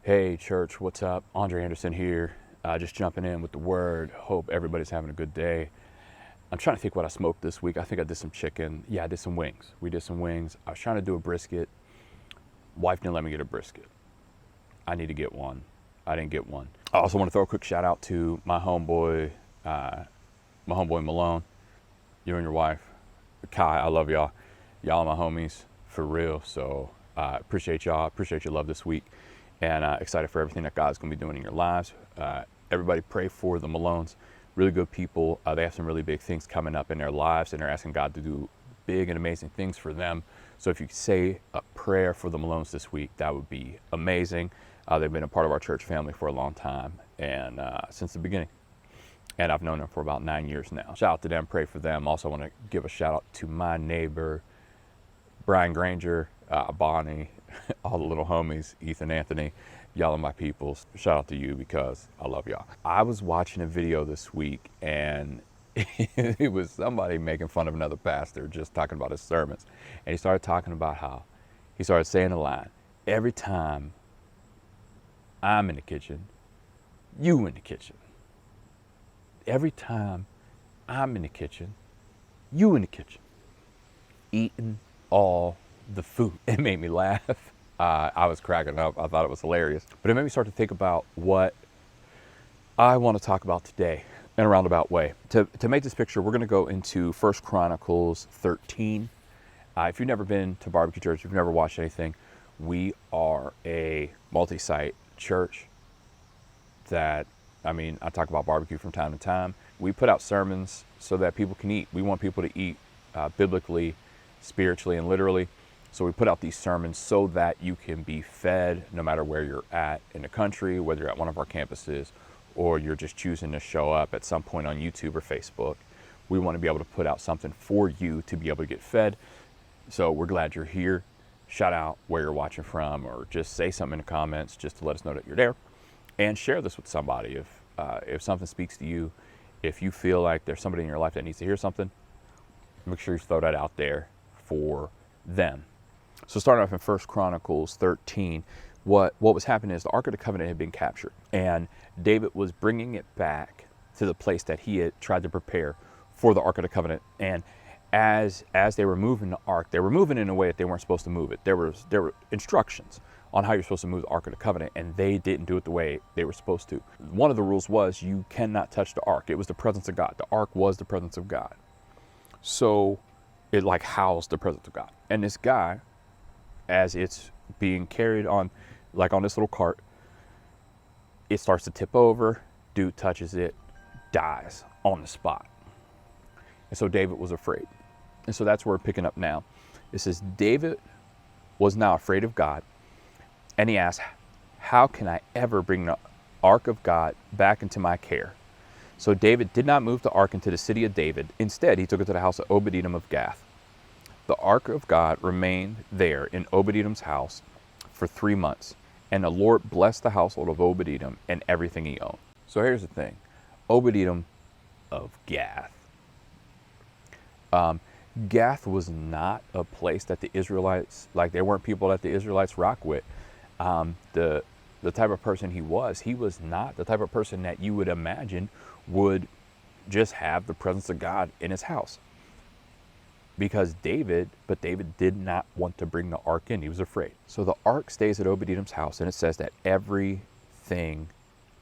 Hey church, what's up? Andre Anderson here, just jumping in with the word. Hope everybody's having a good day. I'm trying to think what I smoked this week. I think I did some chicken. Yeah, I did some wings. We did some wings. I was trying to do a brisket. Wife didn't let me get a brisket. I need to get one. I didn't get one. I also want to throw a quick shout out to my homeboy Malone, you and your wife, Kai. I love y'all. Y'all are my homies for real. So appreciate y'all. Appreciate your love this week, and excited for everything that God's gonna be doing in your lives. Everybody pray for the Malones. Really good people. They have some really big things coming up in their lives, and they're asking God to do big and amazing things for them. So if you could say a prayer for the Malones this week, that would be amazing. They've been a part of our church family for a long time, and since the beginning. And I've known them for about 9 years now. Shout out to them, pray for them. Also want to give a shout out to my neighbor, Brian Granger, Bonnie, all the little homies, Ethan, Anthony. Y'all are my peoples. Shout out to you because I love y'all. I was watching a video this week, and it was somebody making fun of another pastor, just talking about his sermons. And he started talking about how he started saying a line, every time I'm in the kitchen, you in the kitchen. Every time I'm in the kitchen, you in the kitchen, eating all the food. It made me laugh. I was cracking up. I thought it was hilarious. But it made me start to think about what I want to talk about today in a roundabout way. To make this picture, we're going to go into 1 Chronicles 13. If you've never been to Barbecue Church, if you've never watched anything, we are a multi-site church that, I talk about barbecue from time to time. We put out sermons so that people can eat. We want people to eat biblically, spiritually, and literally. So we put out these sermons so that you can be fed no matter where you're at in the country, whether you're at one of our campuses or you're just choosing to show up at some point on YouTube or Facebook. We want to be able to put out something for you to be able to get fed. So we're glad you're here. Shout out where you're watching from, or just say something in the comments just to let us know that you're there. And share this with somebody if something speaks to you. If you feel like there's somebody in your life that needs to hear something, make sure you throw that out there for them. So starting off in 1 Chronicles 13, what was happening is the Ark of the Covenant had been captured, and David was bringing it back to the place that he had tried to prepare for the Ark of the Covenant. And as they were moving the Ark, they were moving in a way that they weren't supposed to move it. There were instructions on how you're supposed to move the Ark of the Covenant, and they didn't do it the way they were supposed to. One of the rules was you cannot touch the Ark. It was the presence of God. The Ark was the presence of God. So it housed the presence of God. And this guy, as it's being carried on, on this little cart, it starts to tip over, dude touches it, dies on the spot. And so David was afraid. And so that's where we're picking up now. It says David was now afraid of God, and he asked, how can I ever bring the Ark of God back into my care? So David did not move the Ark into the city of David. Instead, he took it to the house of Obed-Edom of Gath. The Ark of God remained there in Obed-Edom's house for 3 months, and the Lord blessed the household of Obed-Edom and everything he owned. So here's the thing. Obed-Edom of Gath. Gath was not a place that the Israelites, they weren't people that the Israelites rock with. The type of person he was not the type of person that you would imagine would just have the presence of God in his house. Because David did not want to bring the Ark in. He was afraid. So the Ark stays at Obed-Edom's house, and it says that everything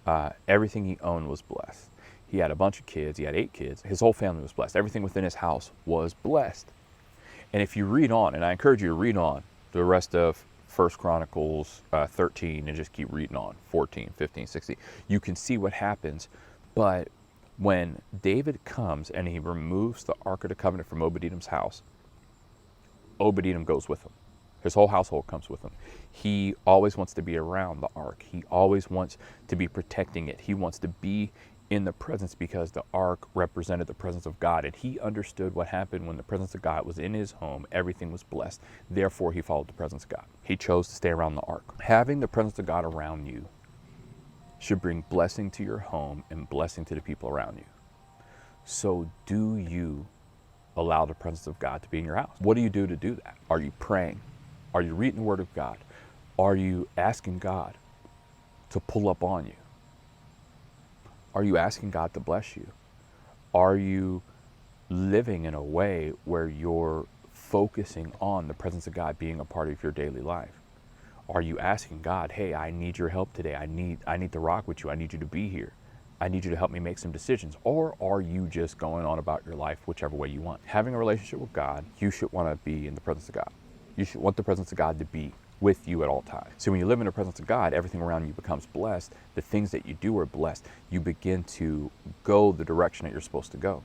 he owned was blessed. He had a bunch of kids. He had 8 kids. His whole family was blessed. Everything within his house was blessed. And if you read on, and I encourage you to read on the rest of 1 Chronicles 13 and just keep reading on, 14, 15, 16, you can see what happens. But when David comes and he removes the Ark of the Covenant from Obed-Edom's house, Obed-Edom goes with him. His whole household comes with him. He always wants to be around the Ark. He always wants to be protecting it. He wants to be in the presence because the Ark represented the presence of God. And he understood what happened when the presence of God was in his home. Everything was blessed. Therefore, he followed the presence of God. He chose to stay around the Ark. Having the presence of God around you should bring blessing to your home and blessing to the people around you. So do you allow the presence of God to be in your house? What do you do to do that? Are you praying? Are you reading the Word of God? Are you asking God to pull up on you? Are you asking God to bless you? Are you living in a way where you're focusing on the presence of God being a part of your daily life? Are you asking God, hey, I need your help today. I need to rock with you. I need you to be here. I need you to help me make some decisions. Or are you just going on about your life whichever way you want? Having a relationship with God, you should want to be in the presence of God. You should want the presence of God to be with you at all times. So when you live in the presence of God, everything around you becomes blessed. The things that you do are blessed. You begin to go the direction that you're supposed to go.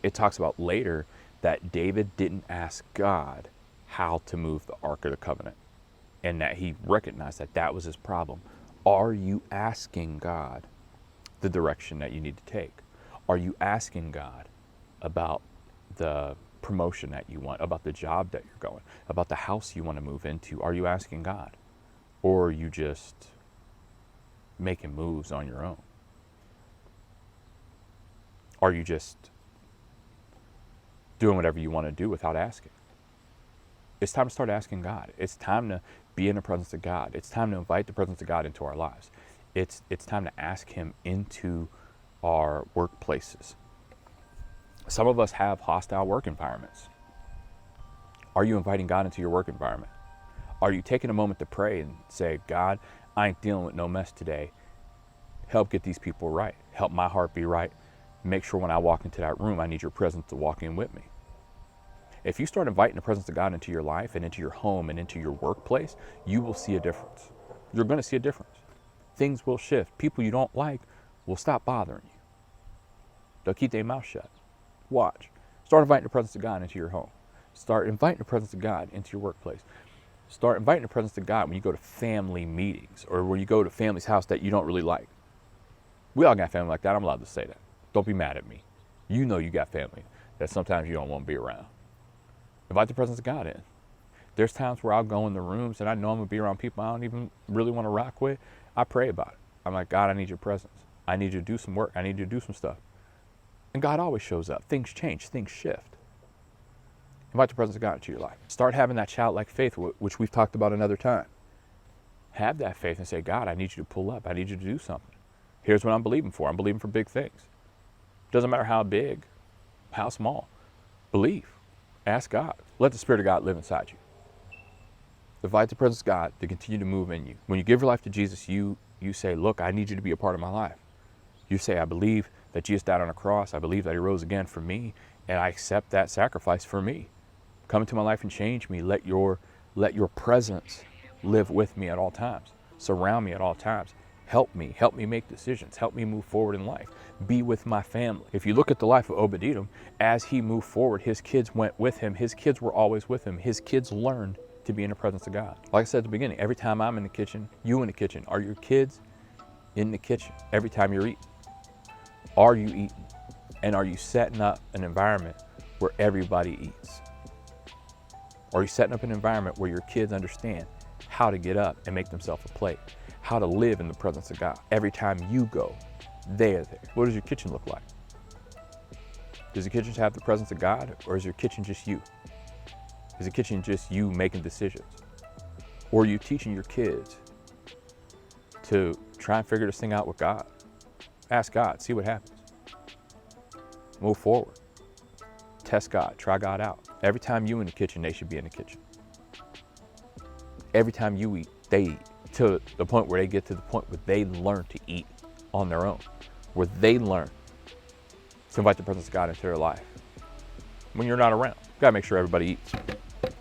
It talks about later that David didn't ask God how to move the Ark of the Covenant, and that he recognized that that was his problem. Are you asking God the direction that you need to take? Are you asking God about the promotion that you want, about the job that you're going, about the house you want to move into? Are you asking God? Or are you just making moves on your own? Are you just doing whatever you want to do without asking? It's time to start asking God. It's time to be in the presence of God. It's time to invite the presence of God into our lives. It's time to ask him into our workplaces. Some of us have hostile work environments. Are you inviting God into your work environment? Are you taking a moment to pray and say, God, I ain't dealing with no mess today. Help get these people right. Help my heart be right. Make sure when I walk into that room, I need your presence to walk in with me. If you start inviting the presence of God into your life and into your home and into your workplace, you will see a difference. You're going to see a difference. Things will shift. People you don't like will stop bothering you. They'll keep their mouth shut. Watch. Start inviting the presence of God into your home. Start inviting the presence of God into your workplace. Start inviting the presence of God when you go to family meetings or when you go to family's house that you don't really like. We all got family like that. I'm allowed to say that. Don't be mad at me. You know you got family that sometimes you don't want to be around. Invite the presence of God in. There's times where I'll go in the rooms and I know I'm going to be around people I don't even really want to rock with. I pray about it. I'm like, God, I need your presence. I need you to do some work. I need you to do some stuff. And God always shows up. Things change. Things shift. Invite the presence of God into your life. Start having that childlike faith, which we've talked about another time. Have that faith and say, God, I need you to pull up. I need you to do something. Here's what I'm believing for. I'm believing for big things. Doesn't matter how big, how small. Believe. Ask God. Let the Spirit of God live inside you. Invite the presence of God to continue to move in you. When you give your life to Jesus, you say, look, I need you to be a part of my life. You say, I believe that Jesus died on a cross. I believe that he rose again for me, and I accept that sacrifice for me. Come into my life and change me. Let your presence live with me at all times. Surround me at all times. Help me make decisions. Help me move forward in life. Be with my family. If you look at the life of Obed-Edom, as he moved forward, his kids went with him. His kids were always with him. His kids learned to be in the presence of God. Like I said at the beginning, every time I'm in the kitchen, you in the kitchen. Are your kids in the kitchen every time you're eating? Are you eating? And are you setting up an environment where everybody eats? Are you setting up an environment where your kids understand how to get up and make themselves a plate? How to live in the presence of God? Every time you go, they are there. What does your kitchen look like? Does the kitchen have the presence of God, or is your kitchen just you? Is the kitchen just you making decisions? Or are you teaching your kids to try and figure this thing out with God? Ask God, see what happens. Move forward. Test God, try God out. Every time you in the kitchen, they should be in the kitchen. Every time you eat, they eat. To the point where they get to the point where they learn to eat on their own. Where they learn to invite the presence of God into their life. When you're not around, you gotta make sure everybody eats.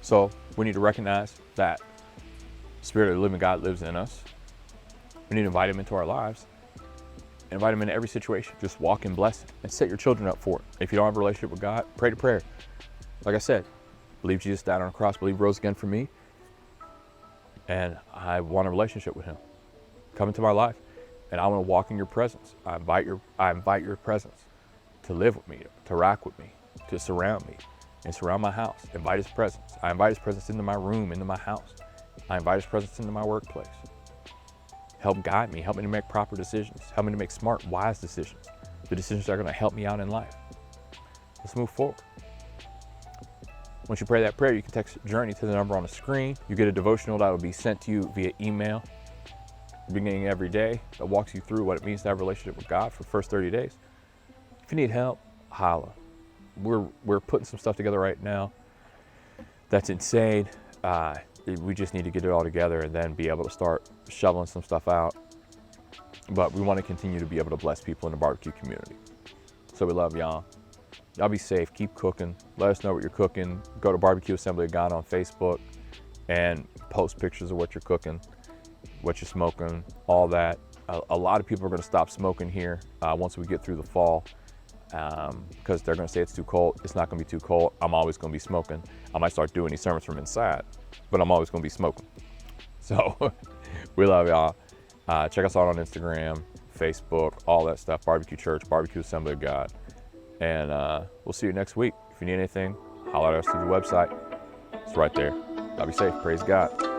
So we need to recognize that the Spirit of the living God lives in us. We need to invite him into our lives. Invite him into every situation. Just walk in blessing and set your children up for it. If you don't have a relationship with God, pray the prayer. Like I said, believe Jesus died on a cross, believe he rose again for me, and I want a relationship with him. Come into my life, and I want to walk in your presence. I invite your presence to live with me, to rock with me, to surround me, and surround my house. Invite his presence. I invite his presence into my room, into my house. I invite his presence into my workplace. Help guide me. Help me to make proper decisions. Help me to make smart, wise decisions. The decisions that are going to help me out in life. Let's move forward. Once you pray that prayer, you can text Journey to the number on the screen. You get a devotional that will be sent to you via email. beginning every day that walks you through what it means to have a relationship with God for the first 30 days. If you need help, holla. We're putting some stuff together right now that's insane. We just need to get it all together and then be able to start shoveling some stuff out. But we want to continue to be able to bless people in the barbecue community. So we love y'all. Y'all be safe. Keep cooking. Let us know what you're cooking. Go to Barbecue Assembly of God on Facebook and post pictures of what you're cooking, what you're smoking, all that. A lot of people are going to stop smoking here once we get through the fall because they're going to say it's too cold. It's not going to be too cold. I'm always going to be smoking. I might start doing these sermons from inside, but I'm always going to be smoking. So we love y'all. Check us out on Instagram, Facebook, all that stuff. Barbecue Church, Barbecue Assembly of God. And we'll see you next week. If you need anything, holler at us through the website. It's right there. Y'all be safe. Praise God.